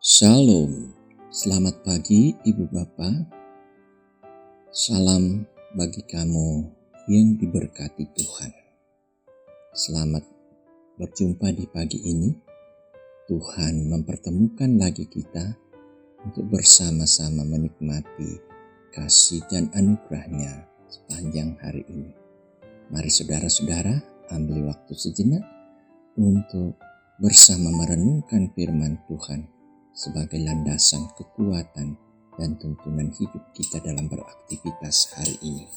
Shalom, selamat pagi Ibu Bapak. Salam bagi kamu yang diberkati Tuhan. Selamat berjumpa di pagi ini. Tuhan mempertemukan lagi kita untuk bersama-sama menikmati kasih dan anugerah-Nya sepanjang hari ini. Mari saudara-saudara ambil waktu sejenak untuk bersama merenungkan firman Tuhan sebagai landasan kekuatan dan tuntunan hidup kita dalam beraktivitas hari ini.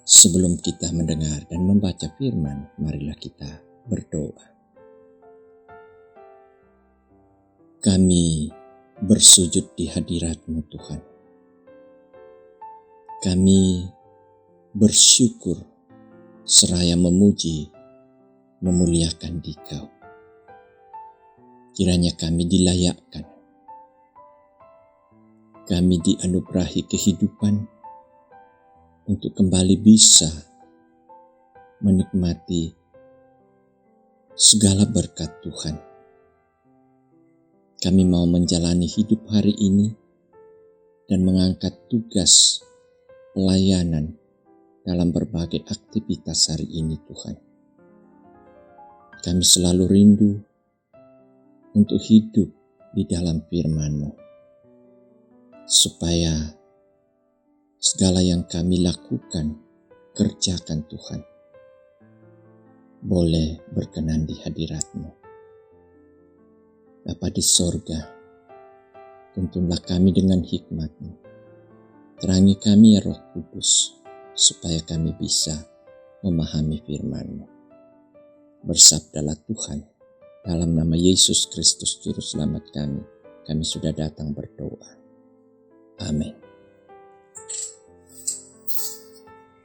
Sebelum kita mendengar dan membaca firman, marilah kita berdoa. Kami bersujud di hadirat-Mu Tuhan. Kami bersyukur seraya memuji, memuliakan Dikau. Kiranya kami dilayakkan. Kami dianugerahi kehidupan untuk kembali bisa menikmati segala berkat Tuhan. Kami mau menjalani hidup hari ini dan mengangkat tugas pelayanan dalam berbagai aktivitas hari ini Tuhan. Kami selalu rindu untuk hidup di dalam firman-Mu, supaya segala yang kami lakukan, kerjakan Tuhan, boleh berkenan di hadirat-Mu. Bapa di sorga, tuntunlah kami dengan hikmat-Mu. Terangi kami ya Roh Kudus, supaya kami bisa memahami firman-Mu. Bersabdalah Tuhan, dalam nama Yesus Kristus Juru Selamat kami sudah datang berdoa. Amin.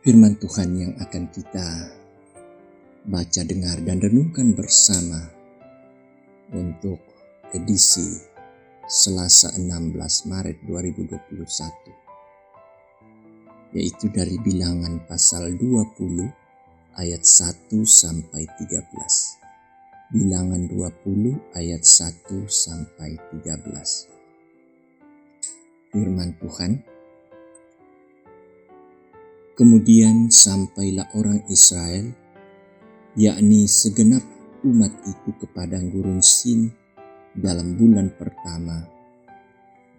Firman Tuhan yang akan kita baca, dengar, dan renungkan bersama untuk edisi Selasa 16 Maret 2021, yaitu dari Bilangan pasal 20 ayat 1 sampai 13. Bilangan 20 ayat 1 sampai 13. Firman Tuhan, kemudian sampailah orang Israel, yakni segenap umat itu ke padang gurun Sin dalam bulan pertama.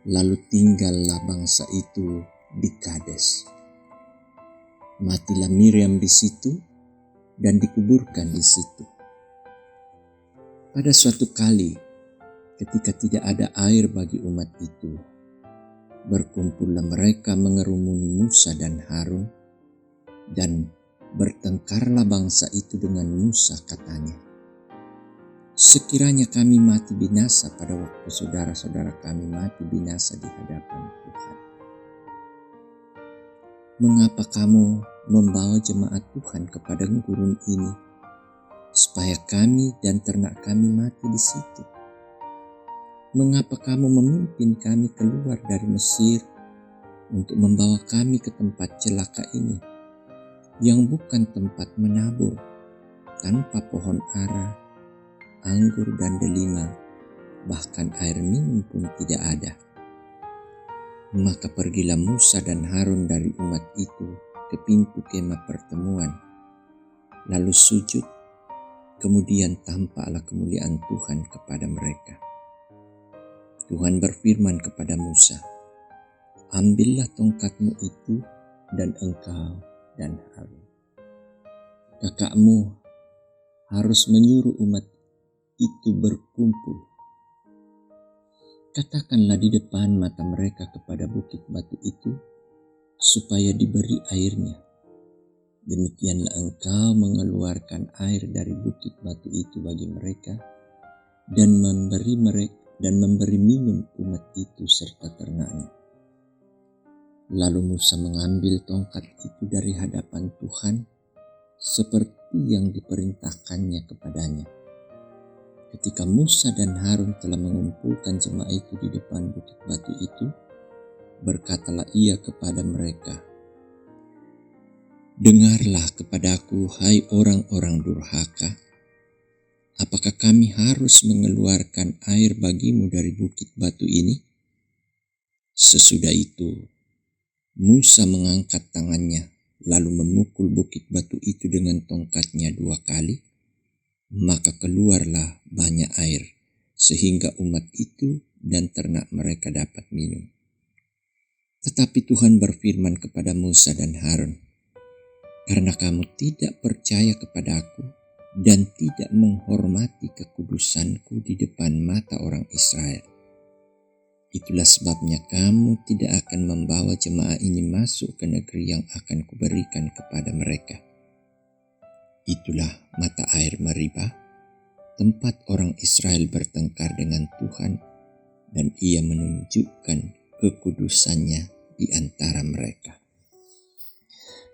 Lalu tinggallah bangsa itu di Kades. Matilah Miriam di situ dan dikuburkan di situ. Pada suatu kali, ketika tidak ada air bagi umat itu, berkumpullah mereka mengerumuni Musa dan Harun, dan bertengkarlah bangsa itu dengan Musa, katanya, sekiranya kami mati binasa pada waktu saudara-saudara kami mati binasa di hadapan Tuhan. Mengapa kamu membawa jemaat Tuhan ke padang gurun ini, supaya kami dan ternak kami mati di situ? Mengapa kamu memimpin kami keluar dari Mesir untuk membawa kami ke tempat celaka ini, yang bukan tempat menabur, tanpa pohon ara, anggur dan delima, bahkan air minum pun tidak ada? Maka pergilah Musa dan Harun dari umat itu ke pintu kemah pertemuan, lalu sujud, kemudian tampaklah kemuliaan Tuhan kepada mereka. Tuhan berfirman kepada Musa, ambillah tongkatmu itu dan engkau dan Harun. Kakakmu harus menyuruh umat itu berkumpul. Katakanlah di depan mata mereka kepada bukit batu itu, supaya diberi airnya. Demikianlah engkau mengeluarkan air dari bukit batu itu bagi mereka, dan memberi minum umat itu serta ternaknya. Lalu Musa mengambil tongkat itu dari hadapan Tuhan seperti yang diperintahkannya kepadanya. Ketika Musa dan Harun telah mengumpulkan jemaah itu di depan bukit batu itu, berkatalah ia kepada mereka, dengarlah kepadaku, hai orang-orang durhaka. Apakah kami harus mengeluarkan air bagimu dari bukit batu ini? Sesudah itu, Musa mengangkat tangannya, lalu memukul bukit batu itu dengan tongkatnya 2 kali. Maka keluarlah banyak air, sehingga umat itu dan ternak mereka dapat minum. Tetapi Tuhan berfirman kepada Musa dan Harun, "Karena kamu tidak percaya kepada Aku dan tidak menghormati kekudusanku di depan mata orang Israel, itulah sebabnya kamu tidak akan membawa jemaah ini masuk ke negeri yang akan kuberikan kepada mereka. Itulah mata air Meribah, tempat orang Israel bertengkar dengan Tuhan, dan ia menunjukkan kekudusannya di antara mereka."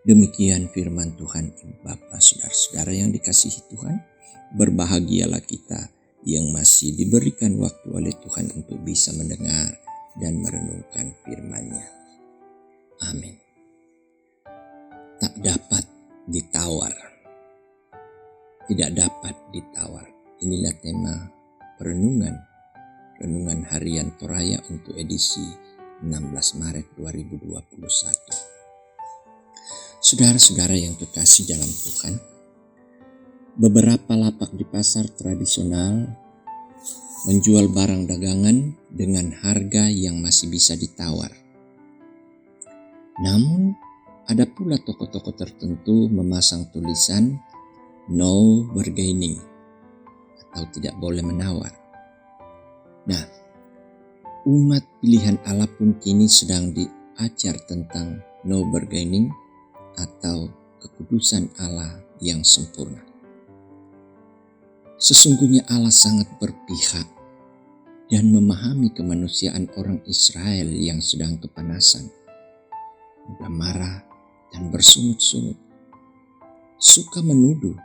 Demikian firman Tuhan. Ibu Bapa, saudara-saudara yang dikasihi Tuhan, berbahagialah kita yang masih diberikan waktu oleh Tuhan untuk bisa mendengar dan merenungkan firman-Nya. Amin. Tak dapat ditawar. Tidak dapat ditawar. Inilah tema renungan harian Toraya untuk edisi 16 Maret 2021. Saudara-saudara yang terkasih dalam Tuhan, beberapa lapak di pasar tradisional menjual barang dagangan dengan harga yang masih bisa ditawar. Namun, ada pula toko-toko tertentu memasang tulisan "No bargaining" atau tidak boleh menawar. Nah, umat pilihan Allah pun kini sedang diajar tentang no bargaining atau kekudusan Allah yang sempurna. Sesungguhnya Allah sangat berpihak dan memahami kemanusiaan orang Israel yang sedang kepanasan, mudah marah dan bersungut-sungut, suka menuduh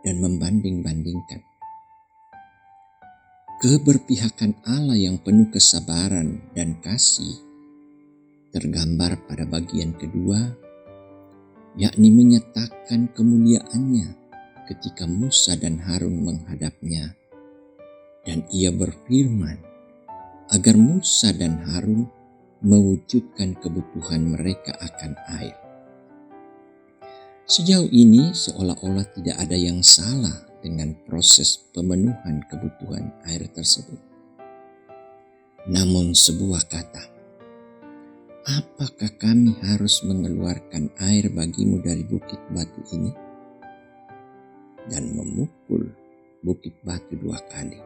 dan membanding-bandingkan. Keberpihakan Allah yang penuh kesabaran dan kasih tergambar pada bagian kedua, yakni menyatakan kemuliaannya ketika Musa dan Harun menghadapnya, dan ia berfirman agar Musa dan Harun mewujudkan kebutuhan mereka akan air. Sejauh ini seolah-olah tidak ada yang salah dengan proses pemenuhan kebutuhan air tersebut. Namun sebuah kata, "Apakah kami harus mengeluarkan air bagimu dari bukit batu ini?" dan memukul bukit batu 2 kali.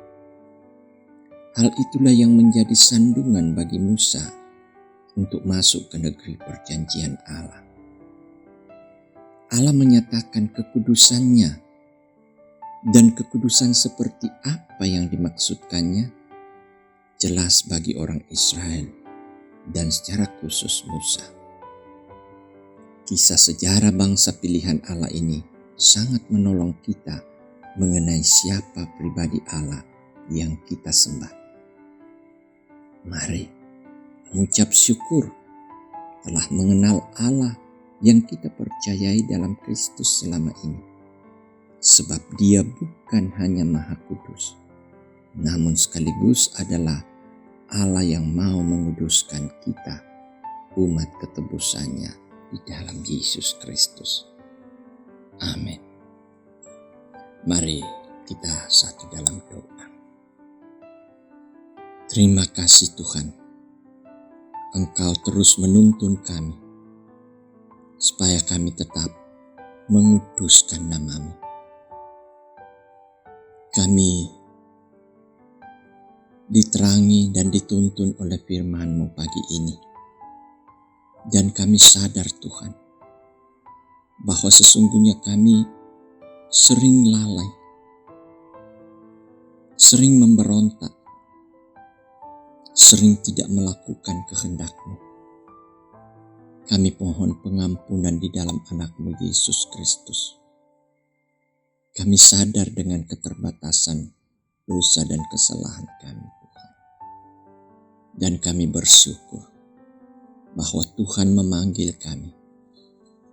Hal itulah yang menjadi sandungan bagi Musa untuk masuk ke negeri perjanjian Allah. Allah menyatakan kekudusannya, dan kekudusan seperti apa yang dimaksudkannya jelas bagi orang Israel dan secara khusus Musa. Kisah sejarah bangsa pilihan Allah ini sangat menolong kita mengenai siapa pribadi Allah yang kita sembah. Mari mengucap syukur telah mengenal Allah yang kita percayai dalam Kristus selama ini. Sebab Dia bukan hanya Maha Kudus, namun sekaligus adalah Allah yang mau menguduskan kita, umat ketebusannya di dalam Yesus Kristus. Amin. Mari kita satu dalam doa. Terima kasih Tuhan, Engkau terus menuntun kami, supaya kami tetap menguduskan nama-Mu. Kami diterangi dan dituntun oleh firman-Mu pagi ini. Dan kami sadar Tuhan, bahwa sesungguhnya kami sering lalai, sering memberontak, sering tidak melakukan kehendak-Mu. Kami mohon pengampunan di dalam anak-Mu Yesus Kristus. Kami sadar dengan keterbatasan dosa dan kesalahan kami Tuhan. Dan kami bersyukur bahwa Tuhan memanggil kami.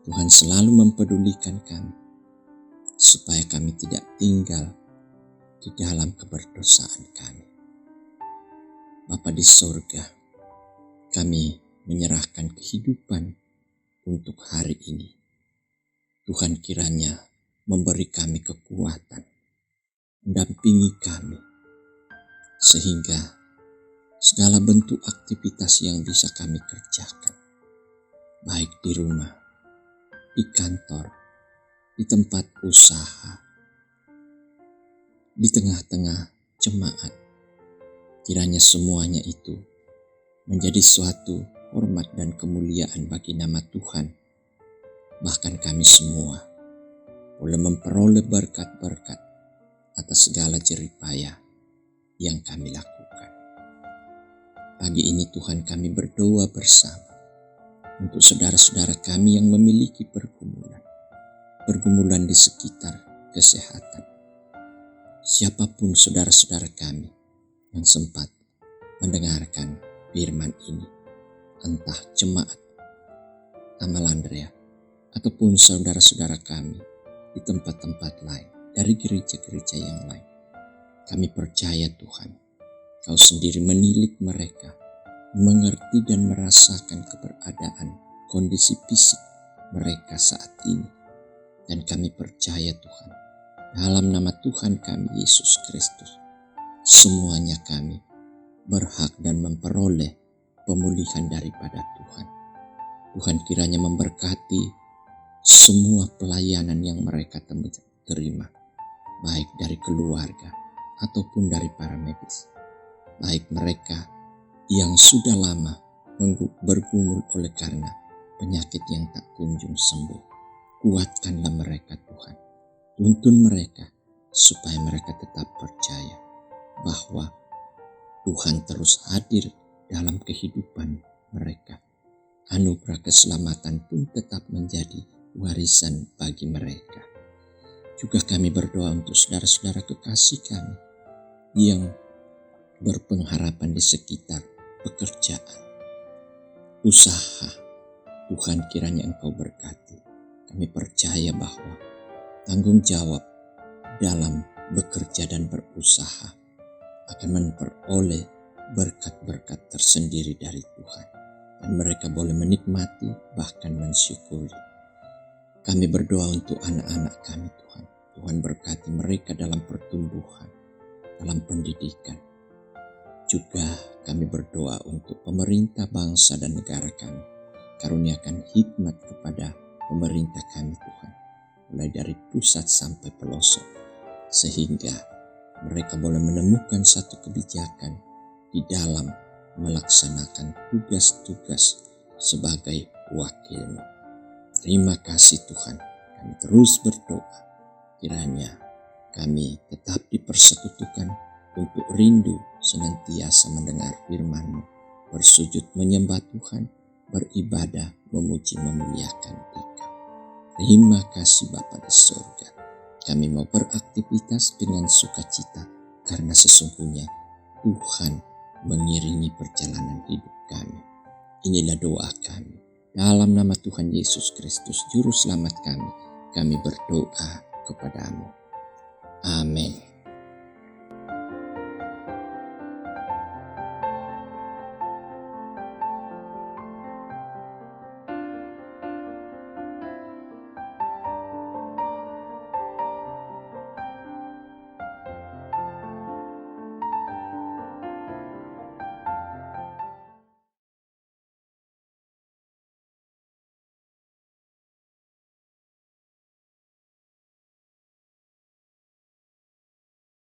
Tuhan selalu mempedulikan kami, supaya kami tidak tinggal di dalam keberdosaan kami. Bapa di sorga, kami menyerahkan kehidupan untuk hari ini. Tuhan kiranya memberi kami kekuatan, mendampingi kami, sehingga segala bentuk aktivitas yang bisa kami kerjakan, baik di rumah, di kantor, di tempat usaha, di tengah-tengah jemaat, kiranya semuanya itu menjadi suatu hormat dan kemuliaan bagi nama Tuhan. Bahkan kami semua boleh memperoleh berkat-berkat atas segala jeripaya yang kami lakukan. Pagi ini Tuhan kami berdoa bersama untuk saudara-saudara kami yang memiliki pergumulan di sekitar kesehatan. Siapapun saudara-saudara kami yang sempat mendengarkan firman ini, entah jemaat Amal Andrea ataupun saudara-saudara kami di tempat-tempat lain, dari gereja-gereja yang lain. Kami percaya Tuhan, Kau sendiri menilik mereka, mengerti dan merasakan keberadaan kondisi fisik mereka saat ini. Dan kami percaya Tuhan, dalam nama Tuhan kami Yesus Kristus, semuanya kami berhak dan memperoleh pemulihan daripada Tuhan. Tuhan kiranya memberkati semua pelayanan yang mereka terima, baik dari keluarga ataupun dari para medis, baik mereka yang sudah lama bergumul oleh karena penyakit yang tak kunjung sembuh. Kuatkanlah mereka Tuhan, tuntun mereka supaya mereka tetap percaya bahwa Tuhan terus hadir dalam kehidupan mereka. Anugerah keselamatan pun tetap menjadi warisan bagi mereka. Juga kami berdoa untuk saudara-saudara kekasih kami yang berpengharapan di sekitar pekerjaan, usaha. Tuhan kiranya Engkau berkati. Kami percaya bahwa tanggung jawab dalam bekerja dan berusaha akan memperoleh berkat-berkat tersendiri dari Tuhan. Dan mereka boleh menikmati bahkan mensyukuri. Kami berdoa untuk anak-anak kami Tuhan. Tuhan berkati mereka dalam pertumbuhan, dalam pendidikan. Juga kami berdoa untuk pemerintah bangsa dan negara kami. Karuniakan hikmat kepada pemerintah kami Tuhan, mulai dari pusat sampai pelosok, sehingga mereka boleh menemukan satu kebijakan di dalam melaksanakan tugas-tugas sebagai wakil-Mu. Terima kasih Tuhan, kami terus berdoa, kiranya kami tetap dipersekutukan untuk rindu senantiasa mendengar firman-Mu, bersujud menyembah Tuhan, beribadah, memuji, memuliakan Dikau. Terima kasih Bapa di sorga. Kami mau beraktivitas dengan sukacita karena sesungguhnya Tuhan mengiringi perjalanan hidup kami. Inilah doa kami. Dalam nama Tuhan Yesus Kristus, Juru Selamat kami berdoa kepadamu. Amin.